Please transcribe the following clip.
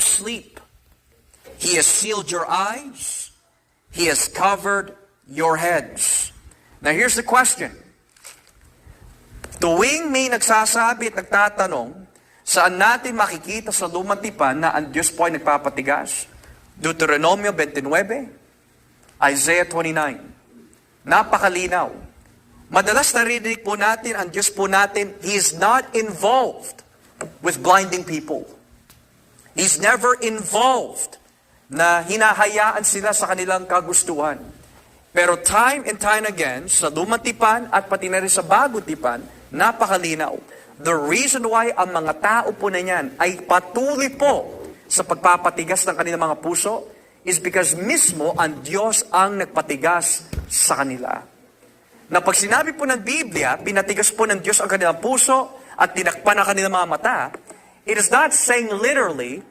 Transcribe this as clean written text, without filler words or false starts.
sleep. He has sealed your eyes. He has covered your heads. Now here's the question. Tuwing may nagsasabi at nagtatanong, saan natin makikita sa lumang tipan na ang Diyos po ay nagpapatigas? Deuteronomio 29, Isaiah 29. Napakalinaw. Madalas narinig po natin, ang Diyos po natin, He is not involved with blinding people. He's never involved na hinahayaan sila sa kanilang kagustuhan. Pero time and time again, sa lumang tipan at pati na rin sa bagong tipan, napakalinaw. The reason why ang mga tao po na yan ay patuloy po sa pagpapatigas ng kanilang mga puso is because mismo ang Diyos ang nagpatigas sa kanila. Na pag sinabi po ng Biblia, pinatigas po ng Diyos ang kanilang puso at tinakpan ang kanilang mga mata, it is not saying literally